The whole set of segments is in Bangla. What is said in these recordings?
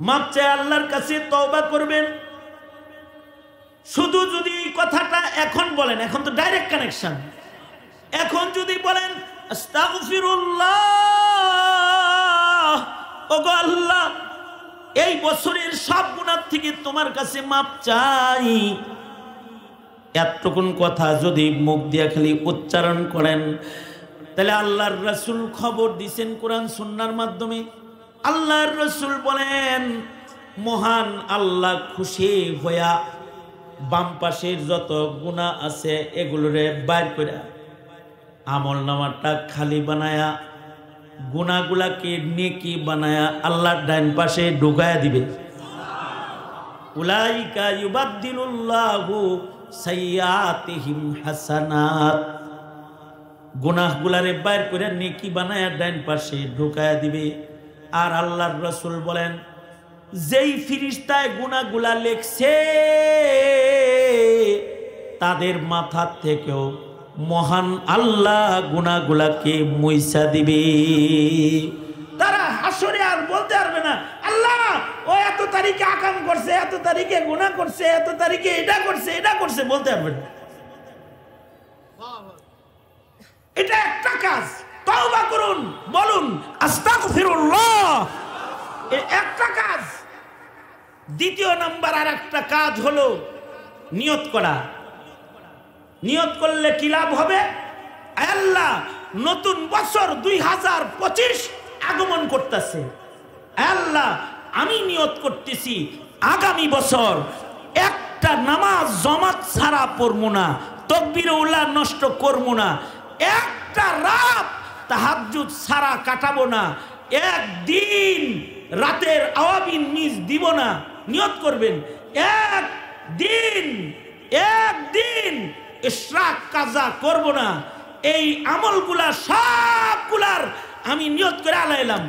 মাপ চেয়ে আল্লাহর কাছে তওবা করবেন। শুধু যদি এই কথাটা এখন বলেন, এখন তো ডাইরেক্ট কানেকশন, এখন যদি বলেন আস্তাগফিরুল্লাহ, ওগো আল্লাহ এই বছরের সব গুনাহ থেকে তোমার কাছে মাপ চাই, এতটুকুন কথা যদি মুখ দিয়ে খালি উচ্চারণ করেন, তাহলে আল্লাহর রাসূল খবর দিয়েছেন কোরআন সুন্নাহর মাধ্যমে। আল্লাহর রাসূল বলেন মহান আল্লাহ খুশি হইয়া বাম পাশের যত গুনাহ আছে এগুলোরে বাইর করে আমল নামাটা খালি বানায়া গুনাহগুলাকে নেকি বানায়া আল্লাহর ডান পাশে ঢুকায়া দিবে। উলাইকা ইউবাদদিলুল্লাহু সাইয়্যাতিহিম হাসানাত, গুনাহগুলারে বাইর করে নেকি বানায়া ডান পাশে ঢুকায়া দিবে। আর আল্লাহর রাসূল বলেন যেই ফেরেশতায় গুনাহগুলা লেখছে তাদের মাথা থেকেও মহান আল্লাহ গুনাহগুলাকে মুইছা দিবে। তারা হাসরে আর বলতে পারবে না আল্লাহ ও এত তারিখে আকাম করছে, এত তারিখে গুনাহ করছে, এত তারিখে এটা করছে এটা করছে, বলতে পারবে না। এটা একটা কাজ, তওবা করুন, বলুন আস্তাগফিরুল্লাহ, একটা কাজ। দ্বিতীয় নাম্বার আর একটা কাজ হলো নিয়ত করা। নিয়ত করলে কি লাভ হবে? আল্লাহ নতুন বছর 2025 আগমন করতেছে, আল্লাহ আমি নিয়ত করতেছি আগামী বছর একটা নামাজ জামাত ছাড়া পড়ব না, তাকবীর উলা নষ্ট করব না, একটা রাত তাহাজ্জুদ ছাড়া কাটাবো না, একদিন রাতের আওয়াবিন মিস দিব না। নিয়ত করবেন একদিন ইশরাক কাজা করব না। এই আমলগুলা সবগুলার আমি নিয়ত করে আলাইলাম।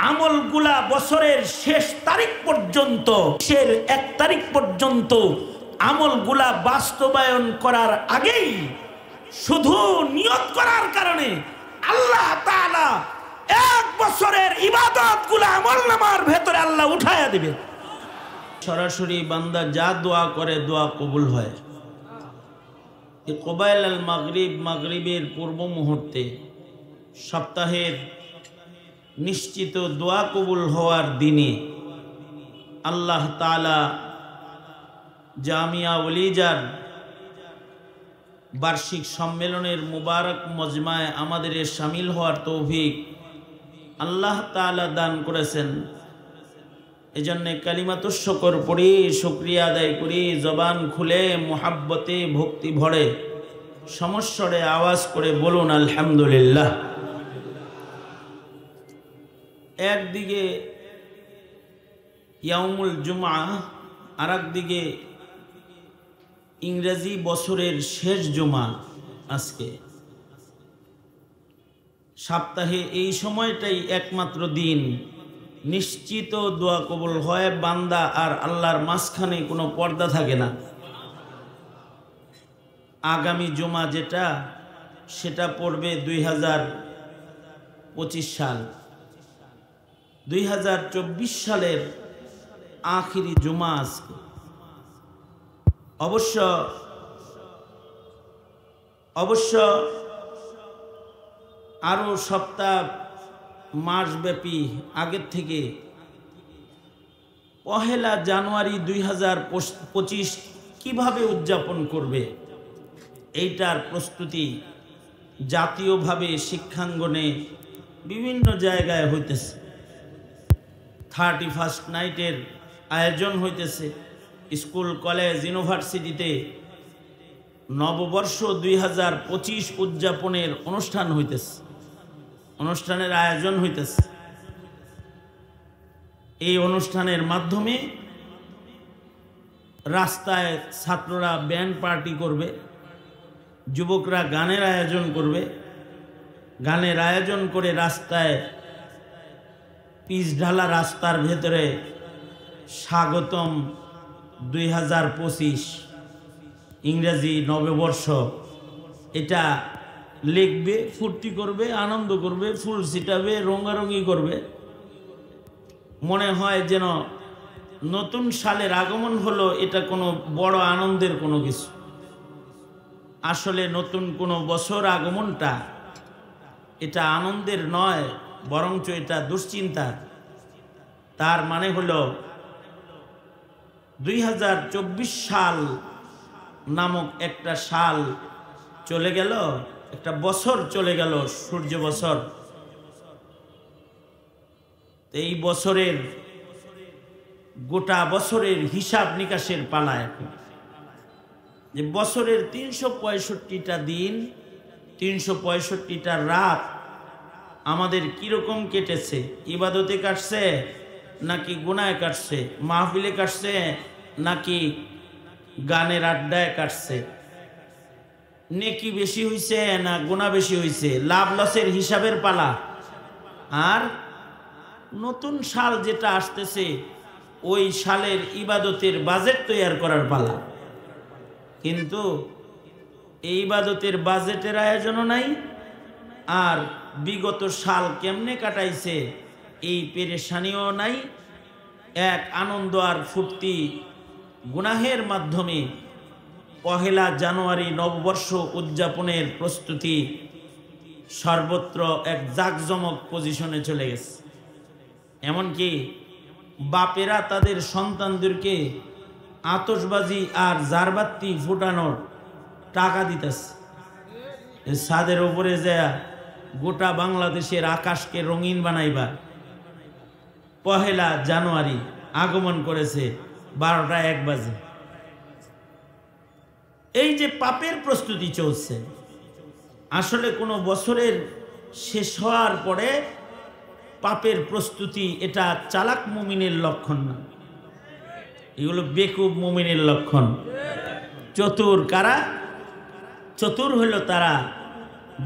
আমলগুলা বছরের শেষ তারিখ পর্যন্ত, শেষের 1 তারিখ পর্যন্ত আমলগুলা বাস্তবায়ন করার আগেই শুধু নিয়ত করার কারণে আল্লাহ তাআলা 1 বছরের ইবাদতগুলা আমলনামার ভেতরে আল্লাহ উঠায়া দিবে। সরাসরি বান্দা যা দোয়া করে দোয়া কবুল হয়। কোবাইল আল মাগরিব, মাগরিবের পূর্ব মুহূর্তে সপ্তাহের নিশ্চিত দোয়া কবুল হওয়ার দিনে আল্লাহ তাআলা জামিয়া ওলিজার বার্ষিক সম্মেলনের মুবারক মজমায় আমাদের শামিল হওয়ার তৌফিক আল্লাহ তাআলা দান করেছেন। এজন্য কালিমাতুশ শুকর পড়ি, শুকরিয়া আদায় করি, জবান খুলে মুহাব্বতে ভক্তি ভরে সমস্বরে আওয়াজ করে বলুন আলহামদুলিল্লাহ। একদিকে ইয়াউমুল জুমআ, আর একদিকে ইংরেজি বছরের শেষ জুমা। আজকে সপ্তাহে এই সময়টাই একমাত্র দিন নিশ্চিত দোয়া কবুল হয়, বান্দা আর আল্লাহর মাঝখানে কোনো পর্দা থাকে না। আগামী জুমা যেটা, সেটা পড়বে 2025 সাল। 2024 সালের আখিরি জুমা আজকে। অবশ্য আরো সপ্তাহ মাসব্যাপী আগের থেকে 1 জানুয়ারি 2025 কিভাবে উদযাপন করবে, এইটার প্রস্তুতি জাতীয়ভাবে শিক্ষাঙ্গনে বিভিন্ন জায়গায় হইতেছে। 31st নাইটের আয়োজন হইতেছে। স্কুল, কলেজ, ইউনিভার্সিটিতে নববর্ষ 2025 উদযাপনের অনুষ্ঠান হইতেছে, অনুষ্ঠানের আয়োজন হইতেছে। এই অনুষ্ঠানের মাধ্যমে রাস্তায় ছাত্ররা ব্যান্ড পার্টি করবে, যুবকরা গানের আয়োজন করবে, গানের আয়োজন করে রাস্তায় পিচ ঢালা রাস্তার ভেতরে স্বাগতম 2025 ইংরেজি নববর্ষ এটা লিখবে, ফুর্তি করবে, আনন্দ করবে, ফুল ছিটাবে, রঙারঙি করবে। মনে হয় যেন নতুন সালের আগমন হলো, এটা কোনো বড় আনন্দের কোনো কিছু। আসলে নতুন কোনো বছর আগমনটা এটা আনন্দের নয়, বরঞ্চ এটা দুশ্চিন্তার। তার মানে হলো 2024 সাল নামক একটা সাল চলে গেল, একটা বছর চলে গেল, সূর্য বছর। এই বছরের গোটা বছরের হিসাব নিকাশের পালা এখন, যে বছরের 365টা দিন, 365টা রাত আমাদের কিরকম কেটেছে, ইবাদতে কাটছে নাকি গুনায় কাটছে, মাহফিলে কাটছে নাকি গানের আড্ডায় কাটছে, নেকি বেশি হইছে না গুনাহ বেশি হইছে, লাভ লসের হিসাবের পালা। আর নতুন সাল যেটা আসতেছে ওই সালের ইবাদতের বাজেট তৈরি করার পালা। কিন্তু এই ইবাদতের বাজেটের আয়োজনও নাই, আর বিগত সাল কেমনে কাটাইছে এই পেরেশানিও নাই। এক আনন্দ আর ফুর্তি গুনাহের মাধ্যমে পহেলা জানুয়ারি নববর্ষ উদযাপনের প্রস্তুতি সর্বত্র এক জাঁকজমক পজিশনে চলে গেছে। এমনকি বাপেরা তাদের সন্তানদেরকে আতশবাজি আর জারবাতি ফুটানোর টাকা দিতেছে, ছাদের উপরে যায় গোটা বাংলাদেশের আকাশকে রঙিন বানাইবা। পহেলা জানুয়ারি আগমন করেছে 12টা 1 বাজে। এই যে পাপের প্রস্তুতি চলছে, আসলে কোনো বছরের শেষ হওয়ার পরে পাপের প্রস্তুতি এটা চালাক মুমিনের লক্ষণ না, এগুলো বেকুব মুমিনের লক্ষণ। চতুর কারা? চতুর হইল তারা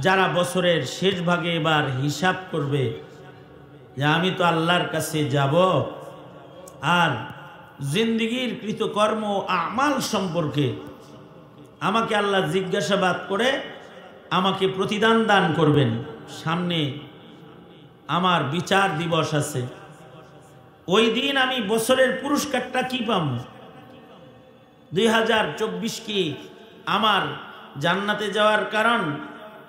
যারা বছরের শেষ ভাগে এবার হিসাব করবে যে আমি তো আল্লাহর কাছে যাব, আর জিন্দেগির কৃতকর্ম আমাল সম্পর্কে আমাকে আল্লাহ জিজ্ঞাসাবাদ করে আমাকে প্রতিদান দান করবেন। সামনে আমার বিচার দিবস আছে, ওই দিন আমি বছরের পুরস্কারটা কি পাব? 2024 কি আমার জান্নাতে যাওয়ার কারণ,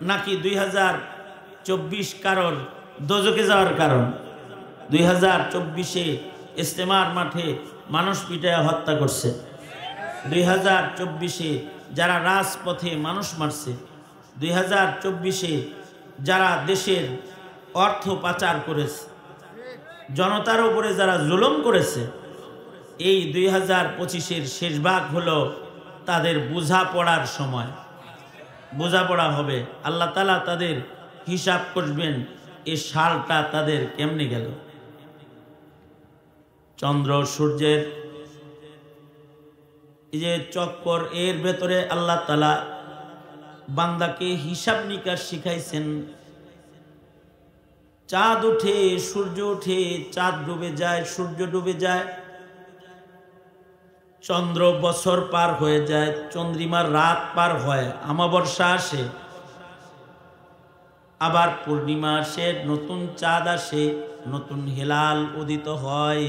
নাকি 2024 কারণ দোজকে যাওয়ার কারণ? 2024-এ ইজতেমার মাঠে মানুষ পিটায় হত্যা করছে, 2024-এ যারা রাজপথে মানুষ মারছে, 2024-এ যারা দেশের অর্থ পাচার করেছে, জনতার উপরে যারা জুলুম করেছে, এই 2025-এর শেষ ভাগ হলো তাদের বোঝাপড়ার সময়। বোঝাপড়া হবে, আল্লাহ তাআলা তাদের হিসাব করবেন এই সালটা তাদের কেমনে গেল। চন্দ্র সূর্যের এই যে চক্কর, এর ভেতরে আল্লাহ তাআলা বান্দাকে হিসাব নিকাশ শিখাইছেন। চাঁদ ওঠে, সূর্য ওঠে, চাঁদ ডুবে যায়, সূর্য ডুবে যায়, চন্দ্র বছর পার হয়ে যায়, চন্দ্রিমার রাত পার হয়, অমাবস্যা আসে, আবার পূর্ণিমা আসে, নতুন চাঁদ আসে, নতুন হেলাল উদিত হয়।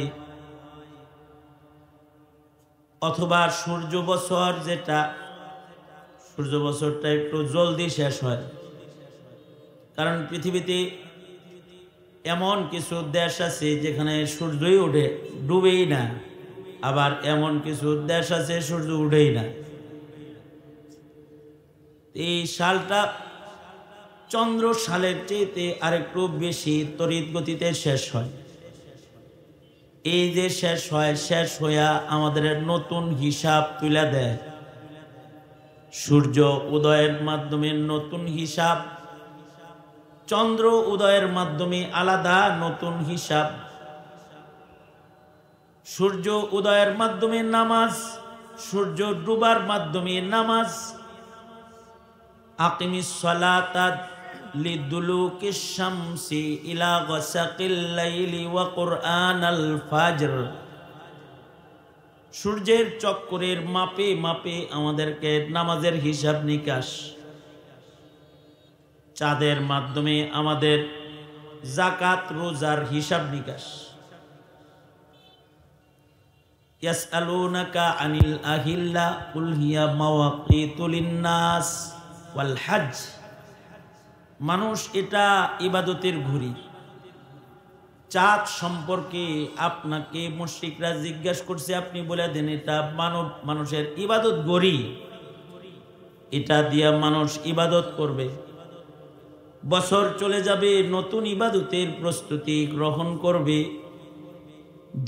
অথবা সূর্য বছর, যেটা সূর্য বছরটা একটু জলদি শেষ হয়, কারণ পৃথিবীতে এমন কিছু দেশ আছে যেখানে সূর্যই ওঠে, ডুবেই না, আবার এমন কিছু দেশ আছে সূর্য উঠেই না। এই সালটা চন্দ্র সালের চেয়েতে আরেকটু বেশি তড়িৎ গতিতে শেষ হয়। এই যে শেষ হয়, শেষ হইয়া আমাদের নতুন হিসাব তুলে দেয়। সূর্য উদয়ের মাধ্যমে নতুন হিসাব, চন্দ্র উদয়ের মাধ্যমে আলাদা নতুন হিসাব। সূর্য উদয়ের মাধ্যমে নামাজ, সূর্য ডুবার মাধ্যমে নামাজ। আকিমিস সালাতা লিদুলুকিশ শামসি ইলা গাসাকিল লাইলি ওয়া কুরআনাল ফাজর। সূর্যের চক্করের মাপে মাপে আমাদেরকে নামাজের হিসাব নিকাশ, চাঁদের মাধ্যমে আমাদের যাকাত রোজার হিসাব নিকাশ। ইয়াসআলুনাকা আনিল আহিল্লা কুল হিয়া মাওয়াকিতু লিন্নাস ওয়াল হজ। মানুষ এটা ইবাদতের ঘড়ি। চাঁদ সম্পর্কে আপনাকে মুশরিকরা জিজ্ঞাসা করছে, আপনি বলে দেন এটা মানুষের ইবাদত ঘড়ি, এটা দিয়া মানুষ ইবাদত করবে। বছর চলে যাবে, নতুন ইবাদতের প্রস্তুতি গ্রহণ করবে।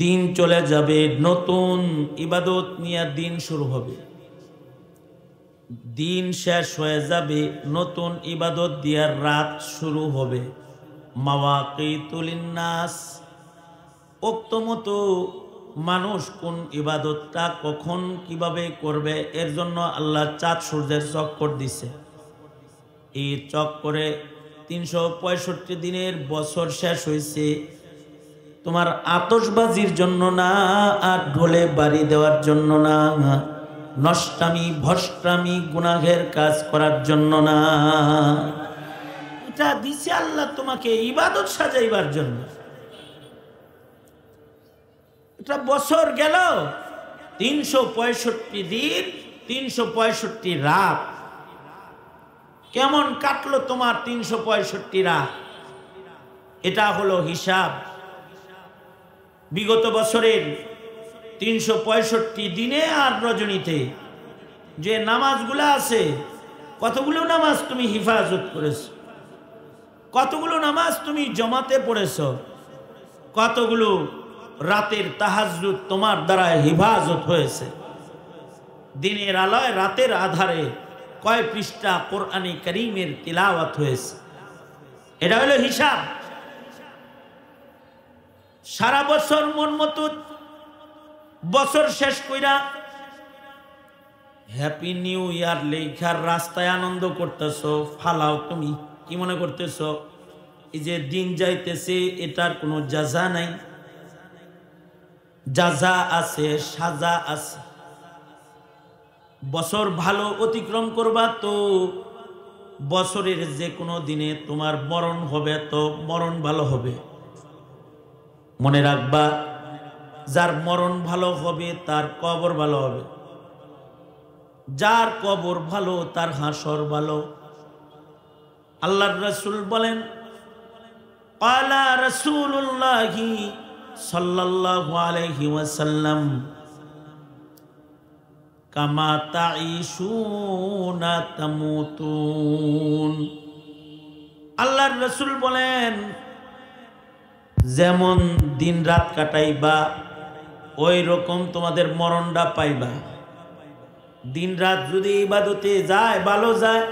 দিন চলে যাবে, নতুন ইবাদত নিয়ে দিন শুরু হবে। দিন শেষ হয়ে যাবে, নতুন ইবাদত দিয়ে রাত শুরু হবে। মাওয়াকিতু লিন্নাস, ওক্ত মতো মানুষ কোন ইবাদতটা কখন কিভাবে করবে এর জন্য আল্লাহ চাঁদ সূর্যের চক্কর দিছে। এই চক্করে 365 দিনের বছর শেষ হয়েছে। তোমার আতশবাজির জন্য না, আর ঢোলে বাড়ি দেওয়ার জন্য না, নষ্টামি ভষ্টামি গুনাহের কাজ করার জন্য না। এটা দিছে আল্লাহ তোমাকে ইবাদত সাজাইবার জন্য। এটা বছর গেল, 365 দিন, 365 রাত। কেমন কাটলো তোমার 365 রাত? এটা হলো হিসাব। বিগত বছরের 365 দিনে আর রজনীতে যে নামাজগুলো আছে, কতগুলো নামাজ তুমি হিফাজত করেছ, কতগুলো নামাজ তুমি জমাতে পড়েছ, কতগুলো রাতের তাহাজ্জুদ তোমার দ্বারা হিফাজত হয়েছে। দিনের আলোয় রাতের আধারে কয় পৃষ্ঠা কোরআনে কারীমের তিলাওয়াত হয়েছে, এটা হলো হিসাব। সারা বছর মন মতো বছর শেষ কইরা হ্যাপি নিউ ইয়ার লেখার রাস্তায় আনন্দ করতেছো, ফালাও। তুমি কি মনে করতেছো এই যে দিন যাইতেছে এটার কোনো জাযা নাই? জাযা আছে, সাজা আছে। বছর ভালো অতিক্রম করবা তো বছরের যে কোনো দিনে তোমার মরণ হবে, তো মরণ ভালো হবে। মনে রাখবা, যার মরণ ভালো হবে তার কবর ভালো হবে, যার কবর ভালো তার হাসর ভালো। আল্লাহর রাসূল বলেন, ক্বালা রাসূলুল্লাহি সাল্লাল্লাহু আলাইহি ওয়াসাল্লাম কামা তাঈশুনা তামুতুন। আল্লাহর রাসূল বলেন, যেমন দিন রাত কাটাইবা ওই রকম তোমাদের মরণটা পাইবা। দিন রাত যদি ইবাদতে যায়, ভালো যায়,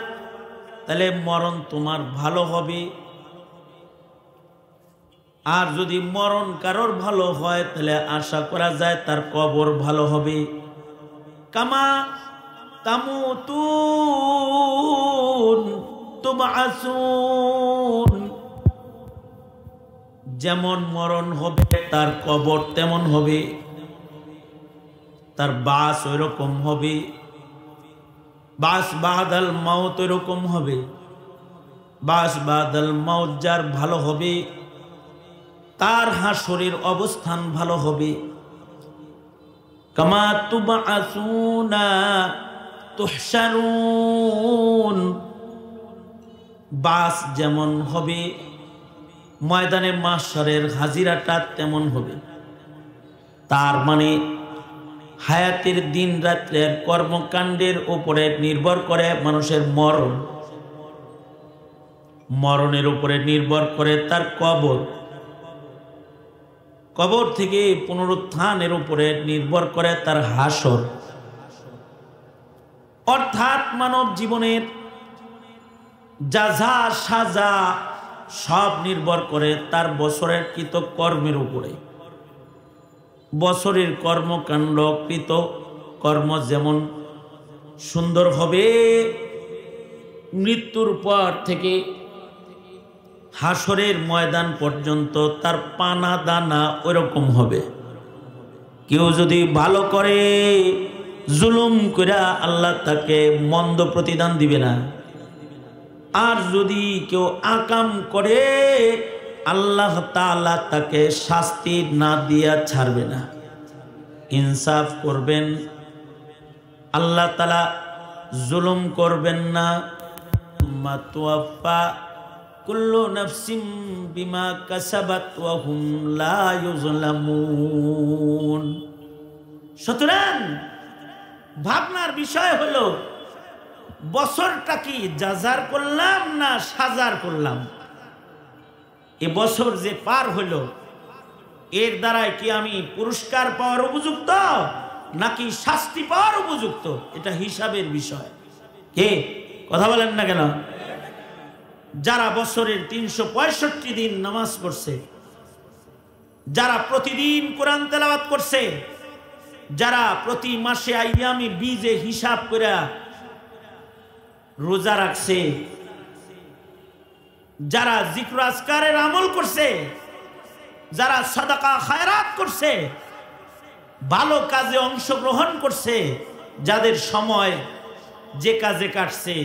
তাহলে মরণ তোমার ভালো হবে। আর যদি মরণ কারোর ভালো হয় তাহলে আশা করা যায় তার কবর ভালো হবে। কামা তামুতুন তুবআসুন, যেমন মরণ হবে তার কবর তেমন হবে, তার বাস ওই রকম হবে। বাস বাদাল মাউত ওই রকম হবে। বাস বাদাল মাউত যার ভালো হবে তার হাসরের অবস্থান ভালো হবে। কামা তুবআসুনা তুহশারুন, বাস যেমন হবে ময়দানে মাহশরের হাজিরাটা তেমন হবে। তার মানে হায়াতের দিন রাত্রের কর্মকাণ্ডের উপরে নির্ভর করে মানুষের মরণ, মরণের উপরে নির্ভর করে তার কবর, কবর থেকে পুনরুত্থানের উপরে নির্ভর করে তার হাসর। অর্থাৎ মানব জীবনের জাযা সাজা সব নির্ভর করে তার বছরের কৃত কর্মের উপরে। বছরের কর্মকাণ্ড কৃত কর্ম যেমন সুন্দর হবে, মৃত্যুর পর থেকে হাসরের ময়দান পর্যন্ত তার পানা দানা ওইরকম হবে। কেউ যদি ভালো করে, জুলুম করে আল্লাহ তাকে মন্দ প্রতিদান দিবে না। আর যদি কেউ আকাম করে আল্লাহ তাআলা তাকে শাস্তি না দিয়া ছাড়বে না। ইনসাফ করবেন, আল্লাহ তাআলা জুলুম করবেন না। মা তুওয়াফা কুল্লু নাফসিম বিমা কাসাবাত ওয়া হুম লা ইউজলামুন। সুতরাং ভাবনার বিষয় হলো বছরটা কি যাজার করলাম না সাজার করলাম? এ বছর যে পার হলো এর দ্বারাই কি আমি পুরস্কার পাওয়ার উপযুক্ত নাকি শাস্তি পাওয়ার উপযুক্ত? এটা হিসাবের বিষয়। কে কথা বলেন না কেন? যারা বছরের ৩৬৫ দিন নামাজ পড়ছে, যারা প্রতিদিন কোরআন তেলাওয়াত করছে, যারা প্রতি মাসে আইয়ামি বীজে হিসাব করে রোজা রাখছে, যারা জিক্র আজকারের আমল করছে, যারা সাদাকা খায়রাত করছে, ভালো কাজে অংশগ্রহণ করছে, যাদের সময় যে কাজে কাটছে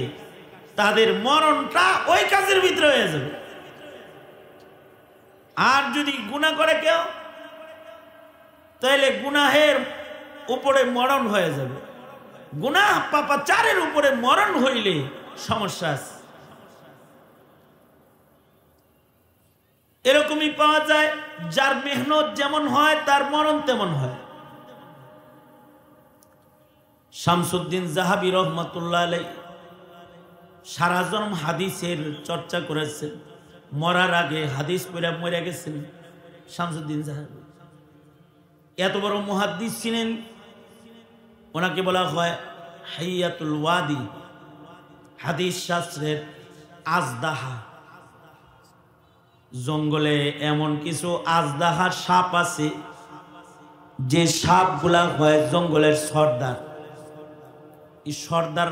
তাদের মরণটা ওই কাজের ভিতরে হয়ে যাবে। আর যদি গুনাহ করে কেউ তাহলে গুনাহের উপরে মরণ হয়ে যাবে। গুনাহ পাপাচারের উপরে মরণ হইলে সমস্যা আছে। এরকমই পাওয়া যায়, যার মেহনত যেমন হয় তার মরণ তেমন হয়। শামসুদ্দিন জাহাবী রহমাতুল্লাহ আলাইহি সারা জন্ম হাদিসের চর্চা করেছেন, মরার আগে হাদিস পড়ে মরে গেছেন। শামসুদ্দিন জাহাবী এত বড় মুহাদ্দিস ছিলেন, ওনাকে বলা হয় হাইয়াতুল ওয়াদি, হাদিস শাস্ত্রের আজদাহা। জঙ্গলে এমন কিছু আজদাহা সাপ আছে যে সাপগুলা হয় জঙ্গলের সর্দার। এই সর্দার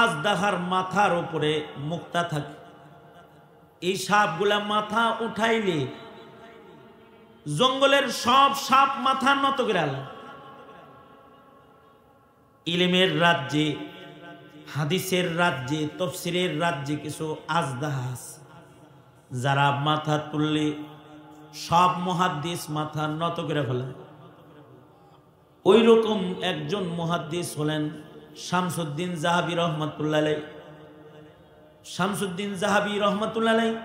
আজদাহার মাথার উপরে মুক্তা থাকে। এই সাপগুলা মাথা উঠাইলে জঙ্গলের সব সাপ মাথা নত করে আলা। ইলমের রাজ্যে, হাদিসের রাজ্যে, তাফসীরের রাজ্যে কিছু আজদাহা আছে যারা মাথা তুললে সব মুহাদ্দিস মাথা নত করে ফেলে। ওই রকম একজন মুহাদ্দিস হলেন শামসুদ্দিন জাহাবী রহমাতুল্লাহ আলাইহি। শামসুদ্দিন জাহাবী রহমাতুল্লাহ আলাইহি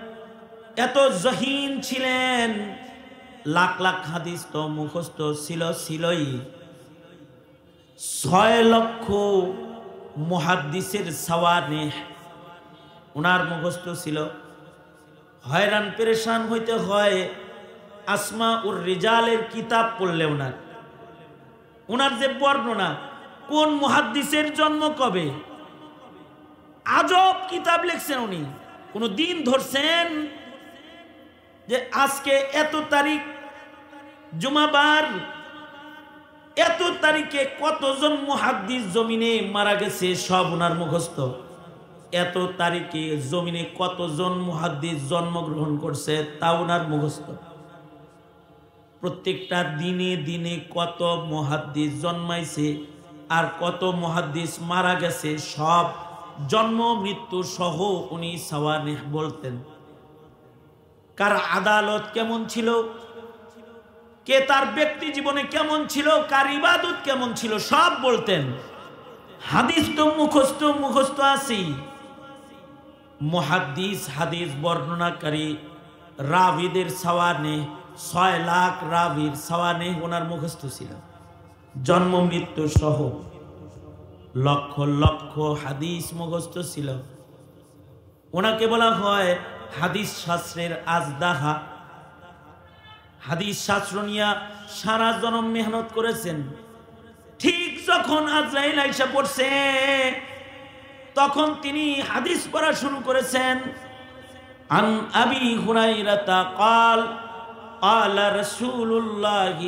এত জহিন ছিলেন, লাখ লাখ হাদিস তো মুখস্থ ছিলই। ৬ লক্ষ মুহাদ্দিসের সাওয়ানেহ ওনার মুখস্থ ছিল। হয়রান পেরেশান হইতে হয় আসমা উর রিজালের কিতাব পড়লে ওনার যে বর্ণনা, কোন মুহাদ্দিসের জন্ম কবে, আজব কিতাব লিখছেন উনি। কোন দিন ধরছেন যে আজকে এত তারিখ জুমাবার, এত তারিখে কতজন মুহাদ্দিস জমিনে মারা গেছে সব ওনার মুখস্থ। এত তারিখে জমিনে কতজন মুহাদ্দিস জন্মগ্রহণ করছে তা ওনার মুখস্থ। প্রত্যেকটা দিনে দিনে কত মুহাদ্দিস জন্মাইছে আর কত মুহাদ্দিস মারা গেছে সব জন্ম মৃত্যু সহ উনি সাওয়ানেহ বলতেন। কার আদালত কেমন ছিল, কে তার ব্যক্তি জীবনে কেমন ছিল, কার ইবাদত কেমন ছিল সব বলতেন। হাদিস তো মুখস্থ আছে। মুহাদ্দিস হাদিস বর্ণনাকারী রাবিদের সাওয়ানেহ ৬ লাখ রাবির সাওয়ানেহ ওনার মুখস্থ ছিল, জন্ম মৃত্যু সহ লক্ষ লক্ষ হাদিস মুখস্থ ছিল। ওনাকে বলা হয় হাদিস শাস্ত্রের আজদাহা। হাদিস শাস্ত্র নিয়ে সারা জনম মেহনত করেছেন। ঠিক যখন আজরাইল আইসা পড়ছে তখন তিনি হাদিস পড়া শুরু করেছেন। আন আবি হুরায়রা قال قال رسول الله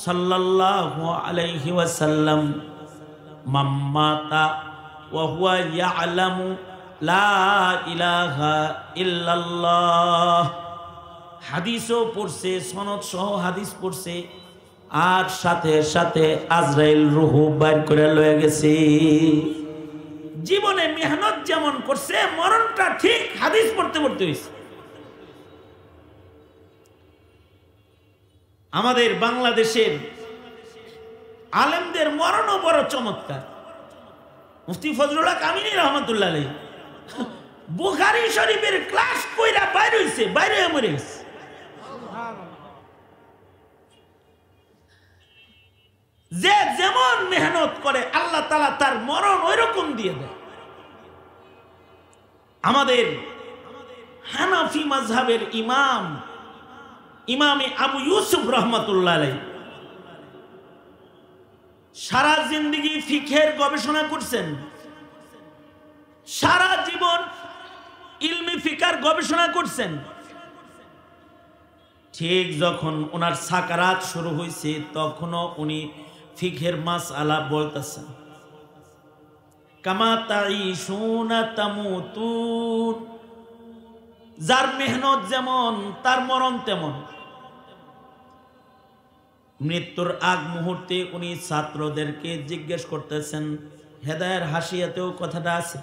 صلى الله عليه وسلم من مات وهو يعلم لا إله إلا الله। হাদিসও পড়ছে, সনদ সহ হাদিস পড়ছে, আর সাথে সাথে আজরাইল রূহ বাইর করে লয়ে গেছে। জীবনে মেহনত যেমন করছে মরণটা ঠিক হাদিস পড়তে পড়তে হয়েছে। আমাদের বাংলাদেশের আলেমদের মরণও বড় চমৎকার। মুফতি ফজলুল্লাহ কামিনী রহমতুল্লাহ আলাইহি বুখারী শরীফের ক্লাস কইরা বাইরে হইছে, বাইরে মরে গেছে। যে যেমন মেহনত করে আল্লাহ তাআলা তার মরণ ওইরকম দিয়ে দেয়। আমাদের হানাফি মাযহাবের ইমামে আবু ইউসুফ রহমাতুল্লাহ আলাইহি সারা জিন্দেগি ফিকহের গবেষণা করছেন, সারা জীবন ইলমি ফিকার গবেষণা করছেন। ঠিক যখন ওনার সাকারাত শুরু হয়েছে তখনও উনি ফিকহের মাসআলা বলতেছেন। কামা তাঈশুনা তামুতুন, যার মেহনত যেমন তার মরণ তেমন। মৃত্যুর আগ মুহূর্তে উনি ছাত্রদেরকে জিজ্ঞেস করতেছেন, হেদায়ের হাসিয়াতেও কথাটা আছে।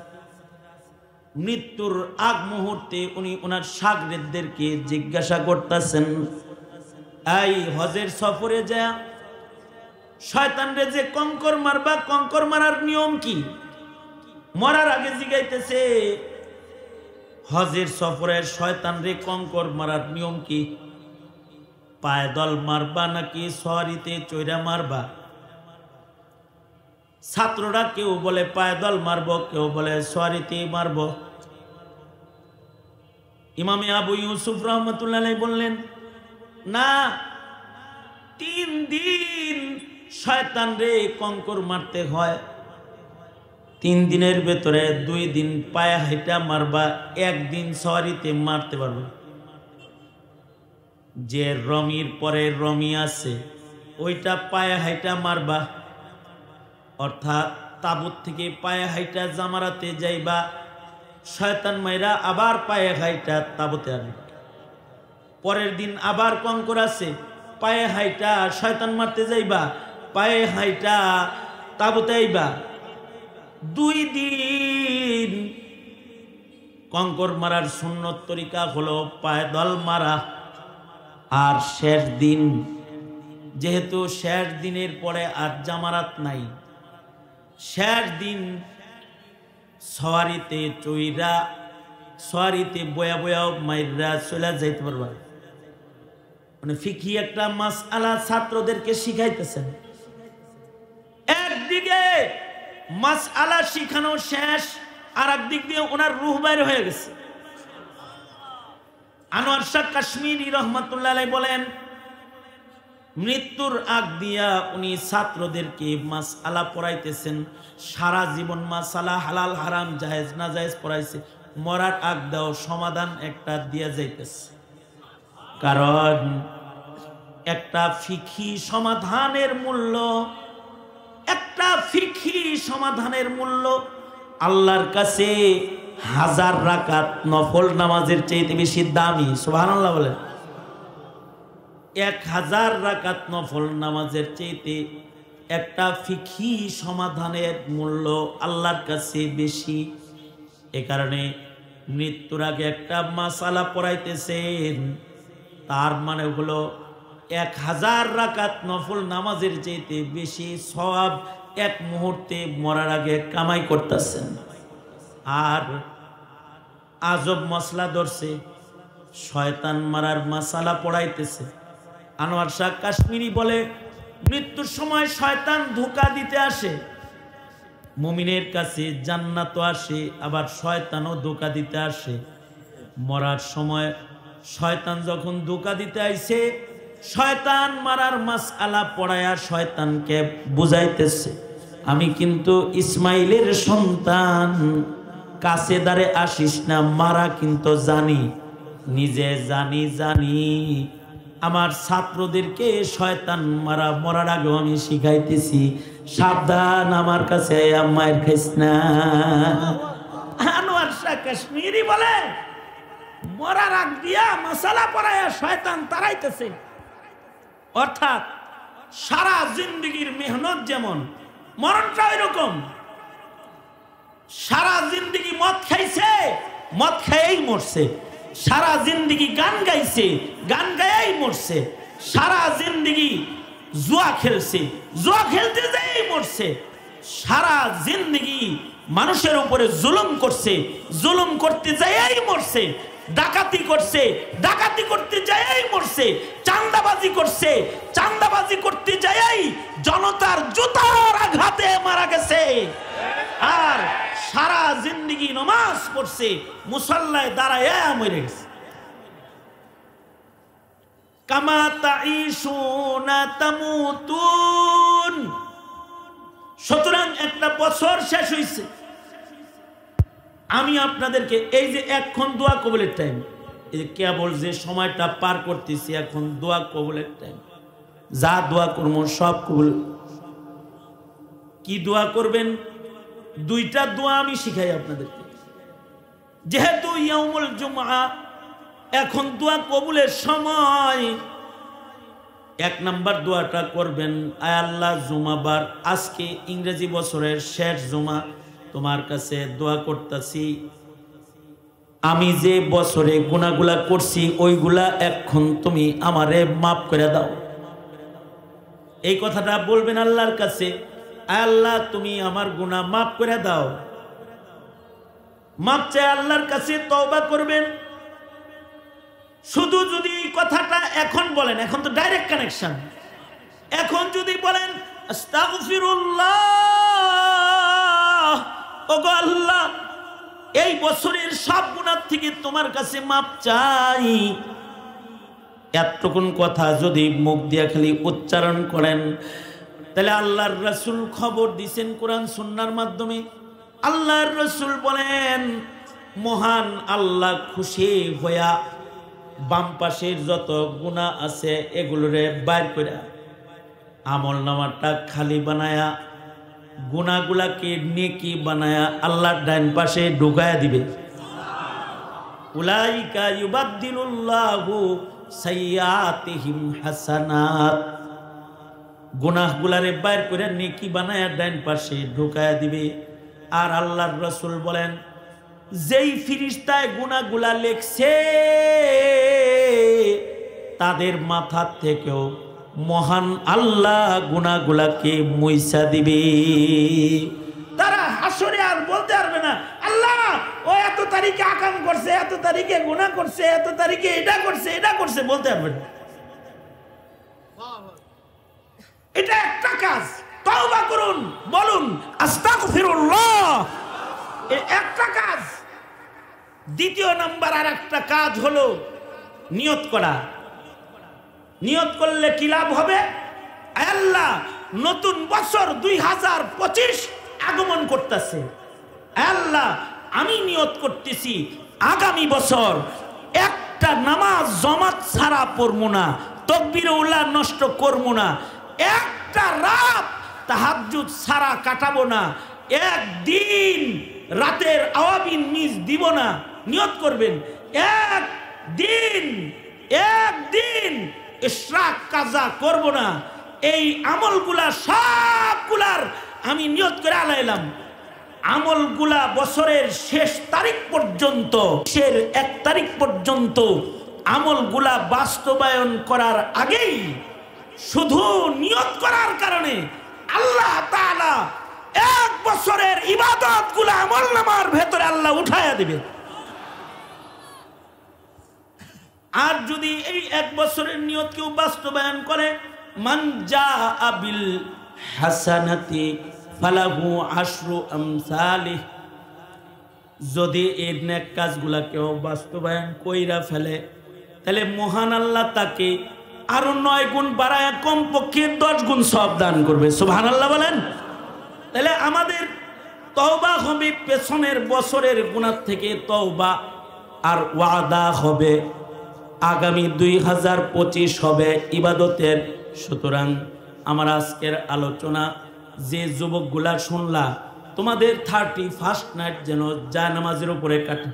মৃত্যুর আগ মুহূর্তে উনি ওনার শাগরেদদেরকে জিজ্ঞাসা করতেছেন, এই হজের সফরে যা শয়তানরে যে কঙ্কর মারবা, কঙ্কর মারার নিয়ম কি? মরার আগে জিগাইতেছে, হজের সফরে শয়তানরে কঙ্কর মারার নিয়ম কি? পায়দল মারবা নাকি সওয়ারিতে চৈরা মারবা? ছাত্ররা কেউ বলে পায়দল মারব, কেউ বলে সওয়ারিতে মারব। ইমামে আবু ইউসুফ রহমাতুল্লাহ আলাইহি বললেন, না, 3 দিন শয়তানরে কঙ্কর মারতে হয়। 3 দিনের ভেতরে 2 দিন পায়ে হাইটা মারবা, 1 দিন সওয়ারিতে মারতে পারবে। যে রমির পরে রমি আছে ওইটা পায়ে হাইটা মারবা, অর্থাৎ তাবুত থেকে পায়ে হাইটা জামারাতে যাইবা, শয়তান মাইরা আবার পায়ে হাইটা তাবুতে আনবে। পরের দিন আবার কঙ্কর আছে, পায়ে হাইটা শয়তান মারতে যাইবা, পায়ে হাইটা তাবুতে আইবা। 2 দিন কঙ্কর মারার সুন্নত তরিকা হলো পায়দল মারা। আর শেষ দিন, যেহেতু শেষ দিনের পরে আর জামারাত নাই, শেষ দিন সওয়ারিতে চইরা, সওয়ারিতে বয়া বয়া মাইরা চলে যাইতে পারবা। মানে ফিকহি একটা মাসআলা ছাত্রদেরকে শিখাইতেছেন। একদিকে মাসআলা শিখানো শেষ, আর একদিক দিয়ে ওনার রূহ বাইরে হয়ে গেছে। আনোয়ার শাহ কাশ্মীরি রহমাতুল্লাহ আলাইহি বলেন, মৃত্যুর আগ দিয়া উনি ছাত্রদেরকে মাসআলা পড়াইতেছেন। সারা জীবন মাসআলা হালাল হারাম জায়েজ না জায়েজ পড়াইছে, মরার আগ দাও সমাধান একটা দিয়া যাইতেছে। কারণ একটা ফিকহি সমাধানের মূল্য, একটা ফিকহি সমাধানের মূল্য আল্লাহর কাছে 1000 রাকাত নফল নামাজের চাইতে বেশি দামি। সুবহানাল্লাহ বলেন। 1000 রাকাত নফল নামাজের চাইতে একটা ফিকহি সমাধানের মূল্য আল্লাহর কাছে বেশি। এ কারণে মৃত্যুর আগে একটা মাসআলা পড়াইতেছেন, তার মানে হলো 1000 রাকাত নফল নামাজের চাইতে বেশি সওয়াব এক মুহূর্তে মরার আগে কামাই করতেছেন। আর আজব মশলা ধরছে, শয়তান মারার মাসালা পড়াইতেছে। আনোয়ার শাহ কাশ্মীরি বলে, মৃত্যুর সময় শয়তান ধোঁকা দিতে আসে। মুমিনের কাছে জান্নাত আসে, আবার শয়তানও ধোঁকা দিতে আসে। মরার সময় শয়তান যখন ধোঁকা দিতে আইছে, শয়তান মারার মাসআলা পড়ায়া শয়তানকে বুঝাইতেছে, আমি কিন্তু ইসমাইলের সন্তান, কাছে দাঁড়ে আসিস না, মারা কিন্তু জানি, নিজে জানি। আমার ছাত্রদেরকে শয়তান মারা মরার আগেও আমি শিখাইতেছি, সাবধান, আমার কাছে মায়ের খাইস না। আনোয়ার শাহ কাশ্মীরি বলে, মরার আগ দিয়া মাসালা পড়ায়া শয়তান তাড়াইতেছে। অর্থাৎ সারা জিন্দেগির মেহনত যেমন, মরণটা এরকম। সারা জিন্দেগি মদ খাইছে, মদ খাইয়েই মরছে। সারা জিন্দেগি গান গাইছে, গান গাইয়েই মরছে। সারা জিন্দেগি জুয়া খেলছে, জুয়া খেলতে যেই মরছে। সারা জিন্দগি মানুষের উপরে জুলুম করছে, জুলুম করতে যাই মরছে। ডাকাতি করছে, ডাকাতি করতে যাই মরছে। চাঁদাবাজি করছে, চাঁদাবাজি করতে যাই জনতার জুতার আঘাতে মারা গেছে। আর সারা জিন্দগি নামাজ পড়ছে, মুসাল্লায় দাঁড়ায় মরে গেছে। কামা তাঈশুনা তামুতুন। সুতরাং একটা বছর শেষ হয়েছে। আমি আপনাদেরকে এই যে এখন দোয়া কবুলের টাইম, এই কেবল যে সময়টা পার করতেছি এখন দোয়া কবুলের টাইম। যা দোয়া করবো সব কবুল। কি দোয়া করবেন? দুইটা দোয়া আমি শিখাই আপনাদেরকে। যেহেতু ইয়াউমুল জুমআ, এখন দোয়া কবুলের সময়। এক নাম্বার দোয়াটা করবেন, আয় আল্লাহ জুমাবার, আজকে ইংরেজি বছরের শেষ জুমা, তোমার কাছে দোয়া করতেছি আমি যে বছরে গুনাহগুলা করছি ওইগুলা এখন তুমি আমারে মাফ করে দাও। এই কথাটা বলবেন আল্লাহর কাছে, আয় আল্লাহ তুমি আমার গুনাহ মাফ করে দাও। মাফ চাই আল্লাহর কাছে তওবা করবেন। শুধু যদি এই কথাটা এখন বলেন, এখন তো ডাইরেক্ট কানেকশন, এখন যদি বলেন আস্তাগফিরুল্লাহ, ওগো আল্লাহ এই বছরের সব গুনাহ থেকে তোমার কাছে মাপ চাই, এতটুকুন কথা যদি মুখ দিয়া খালি উচ্চারণ করেন, তাহলে আল্লাহর রাসূল খবর দিয়েছেন কোরআন সুন্নাহর মাধ্যমে। আল্লাহর রাসূল বলেন, মহান আল্লাহ খুশি হইয়া বাম পাশের যত গুনাহ আছে এগুলোরে বাইর করে আমল নামাটা খালি বানায়া, গুনাহগুলাকে নেকি বানায়া আল্লাহর ডান পাশে ঢুকায়া দিবে। উলাইকা ইউবাদদিলুল্লাহু সাইয়্যাতিহিম হাসানাত। গুনাহগুলারে বাইর করে নেকি বানায়া ডান পাশে ঢুকায়া দিবে। আর আল্লাহর রাসূল বলেন, যেই ফিরিস্তায় গুনাহগুলা লেখছে তাদের মাথা থেকেও মহান আল্লাহ গুনাহগুলাকে মুইসা দিবে। তারা হাসরে আর বলতে পারবে না, আল্লাহ ও এত তারিখে আকাম করছে, এত তারিখে গুনাহ করছে, এত তারিখে এটা করছে, এটা করছে, বলতে পারবে না। এটা একটা কাজ, তওবা করুন, বলুন আস্তাগফিরুল্লাহ, একটা কাজ। দ্বিতীয় নাম্বার আর একটা কাজ হলো নিয়ত করা। নিয়ত করলে কি লাভ হবে? আল্লাহ নতুন বছর 2025 আগমন করতেছে, আল্লাহ আমি নিয়ত করতেছি আগামী বছর একটা নামাজ জামাত ছাড়া পড়বো না, তাকবীরে উলা নষ্ট করবো না, একটা রাত তাহাজ্জুদ ছাড়া কাটাবো না, একদিন রাতের আওয়াবিন মিস দিব না। নিয়ত করবেন একদিন ইশরাক কাজা করব না। এই আমলগুলা সবগুলার আমি নিয়ত করে আলাইলাম। আমলগুলা বছরের শেষ তারিখ পর্যন্ত, শেষের 1 তারিখ পর্যন্ত আমলগুলা বাস্তবায়ন করার আগেই শুধু নিয়ত করার কারণে আল্লাহ তাআলা 1 বছরের ইবাদতগুলা আমলনামার ভেতরে আল্লাহ উঠায়া দিবে। আর যদি এই 1 বছরের নিয়ত কেউ বাস্তবায়ন করে, মান জাআ বিল হাসানাতি ফালাহু আশরু আমসালিহ, যদি এই নেক কাজগুলা কেউ বাস্তবায়ন কইরা ফেলে তাহলে মহান আল্লাহ তাকে আরো 9 গুণ বাড়ায় কমপক্ষে 10 গুণ সওয়াব দান করবে। সুবহানাল্লাহ বলেন। তাহলে আমাদের তওবা হবে পেছনের বছরের গুনাহ থেকে তওবা, আর ওয়াদা হবে আগামী 2025 হবে ইবাদতের। সুতরাং আমার আজকের আলোচনা যে যুবকগুলা শুনলা, তোমাদের 31st নাইট যেন জায়নামাজের উপরে কাটে,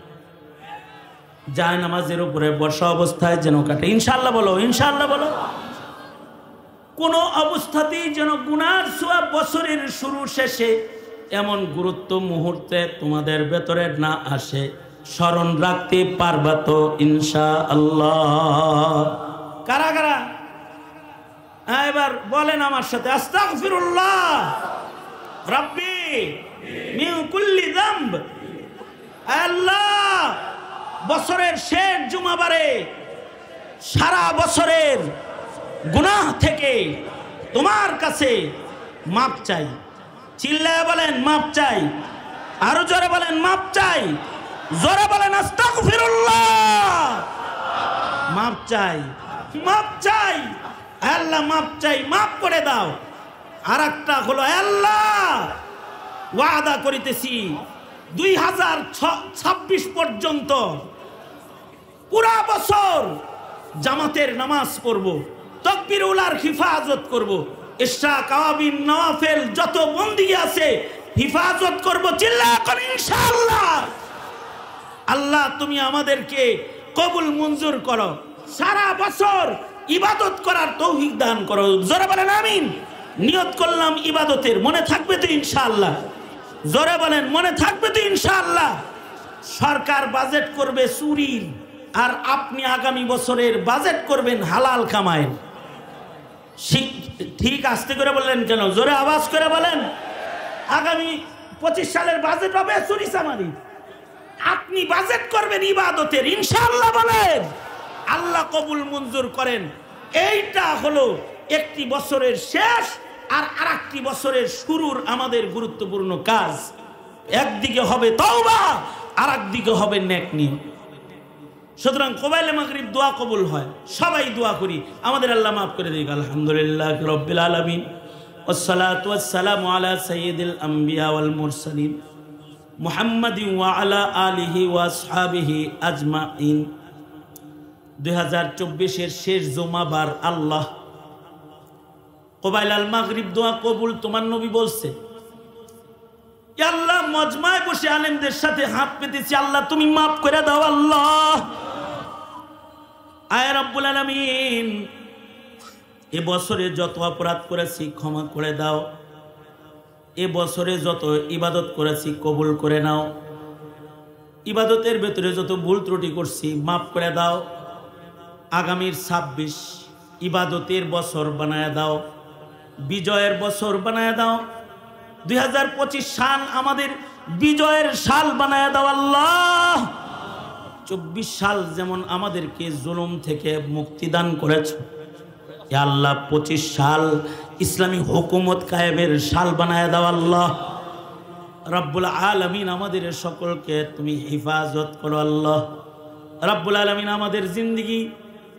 জায়নামাজের উপরে বসা অবস্থায় যেন কাটে। ইনশাআল্লাহ বলো, ইনশাআল্লাহ বলো। কোনো অবস্থাতেই যেন গুনার ছোঁয়া বছরের শুরু শেষে এমন গুরুত্ব মুহূর্তে তোমাদের ভেতরে না আসে। স্মরণ রাখতে পারবা তো ইনশাআল্লাহ? কারা কারা এবার বলেন আমার সাথে, আস্তাগফিরুল্লাহ রাব্বি মিন কুল্লি যামব। আল্লাহ, বছরের শেষ জুমাবারে সারা বছরের গুনাহ থেকে তোমার কাছে মাপ চাই। চিল্লায় বলেন মাপ চাই, আরো জোরে বলেন মাপ চাই, জোরে বলেন আস্তাগফিরুল্লাহ। মাপ চাই, মাপ চাই, আল্লাহ মাপ চাই, মাপ করে দাও। আর একটা হলো, আল্লাহ ওয়াদা করিতেছি 2026 পর্যন্ত পুরা বছর জামাতের নামাজ পড়ব, তাকবীর উলার হিফাজত করব, ইশরাক আওয়াবিন নওয়াফেল যত বন্দি আছে হিফাজত করব। চিল্লায়া করে ইনশাআল্লাহ। আল্লাহ তুমি আমাদেরকে কবুল মঞ্জুর করো, সারা বছর ইবাদত করার তৌফিক দান করো। জোরে বলেন আমিন। নিয়ত করলাম ইবাদতের, মনে থাকবে তো ইনশাআল্লাহ? জোরে বলেন মনে থাকবে তো ইনশাআল্লাহ? সরকার বাজেট করবে চুরির, আর আপনি আগামী বছরের বাজেট করবেন হালাল কামায়ের। ঠিক আস্তে করে বললেন কেন? জোরে আওয়াজ করে বলেন। আগামী 25 সালের বাজেট হবে চুরি চামারি, আপনি বাজেট করবেন ইবাদতের ইনশাআল্লাহ। বলেন আল্লাহ কবুল মঞ্জুর করেন। এইটা হলো একটি বছরের শেষ আর আরেকটি বছরের শুরুর আমাদের গুরুত্বপূর্ণ কাজ। একদিকে হবে তওবা, আর একদিকে হবে নেক নিয়ত। সুতরাং কোবাইলে মাগরিব দোয়া কবুল হয়, সবাই দোয়া করি আমাদের আল্লাহ মাফ করে দিক। আলহামদুলিল্লাহ রাব্বিল আলামিন, ওয়াসসালাতু ওয়াসসালামু আলা সাইয়্যিদিল আম্বিয়া ওয়াল মুরসালিন মুহাম্মাদিন ওয়া আলা আলিহি ওয়া আসহাবিহি আজমাইন। 2024-এর শেষ জুমাবার আল্লাহ কোবাইল আল মাগরিব দোয়া কবুল তোমার নবী বলছে। আল্লাহ মজমায় বসে আলেমদের সাথে হাত পেতেছি, আল্লাহ তুমি মাফ করে দাও আল্লাহ। আয় রাব্বুল আলামিন, এ বছরে যত অপরাধ করেছি ক্ষমা করে দাও, এ বছরে যত ইবাদত করেছি কবুল করে নাও, ইবাদতের ভেতরে যত ভুল ত্রুটি করছি মাফ করে দাও। আগামীর 26 ইবাদতের বছর বানায় দাও, বিজয়ের বছর বানায় দাও। 2025 সাল আমাদের বিজয়ের সাল বানায় দাও আল্লাহ। 24 সাল যেমন আমাদেরকে জুলুম থেকে মুক্তি দান করেছ, ইয়া আল্লাহ 25 সাল ইসলামী হুকুমত কায়েমের সাল বানায় দাও আল্লাহ। রব্বুল আলামিন আমাদের সকলকে তুমি হিফাজত করো আল্লাহ। রব্বুল আলামিন আমাদের জিন্দেগি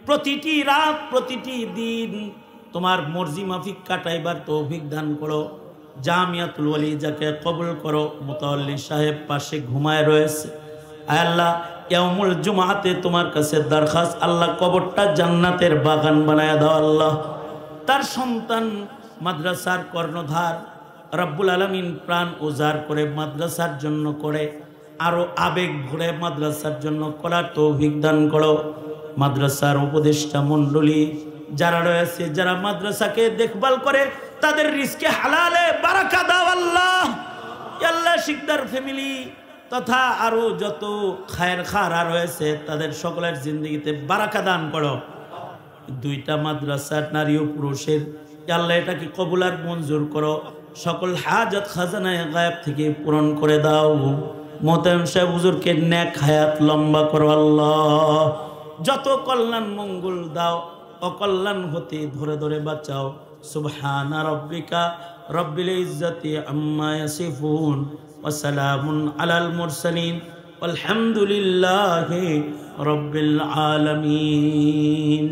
প্রতিটি রাত প্রতিটি দিন তোমার মর্জি মাফিক কাটাইবার তৌফিক দান করো। জামিয়াতুল ওয়ালিজাকে কবুল করো। মুতাওয়াল্লি সাহেব পাশে ঘুমায় রয়েছে, আয় আল্লাহ ইয়াউমুল জুমাতে তোমার কাছে দরখাস্ত, আল্লাহ কবরটা জান্নাতের বাগান বানায় দাও আল্লাহ। তার সন্তান মাদ্রাসার কর্ণধার, রব্বুল আলামিন প্রাণ উজাড় করে মাদ্রাসার জন্য করে, আরো আবেগ ভরে মাদ্রাসার জন্য করার তৌফিক দান করো। মাদ্রাসার উপদেষ্টা মণ্ডলী যারা রয়েছে, যারা মাদ্রাসাকে দেখভাল করে, তাদের রিজকে হালালে বারাকা দাও আল্লাহ। আল্লাহ শিকদার ফ্যামিলি তথা আরো যত খায়ের খারা রয়েছে তাদের সকলের জিন্দগিতে বারাকা দান করো। 2টা মাদ্রাসার নারী ও পুরুষের আল্লাহ এটাকে কবুল আর মঞ্জুর করো। সকল হাজত খাজানায়ে গায়েব থেকে পূরণ করে দাও। মোহতারাম সাহেব হুজুরকে নেক হায়াত লম্বা করো আল্লাহ। যত কল্যাণ মঙ্গল দাও, অকল্যাণ হতে ধরে ধরে বাঁচাও। সুবহানা রাব্বিকা রব্বিল ইজ্জাতি আম্মা ইয়াসিফুন ওয়া সালামুন আলাল মুরসালিন ওয়ালহামদুলিল্লাহি রাব্বিল আলামিন।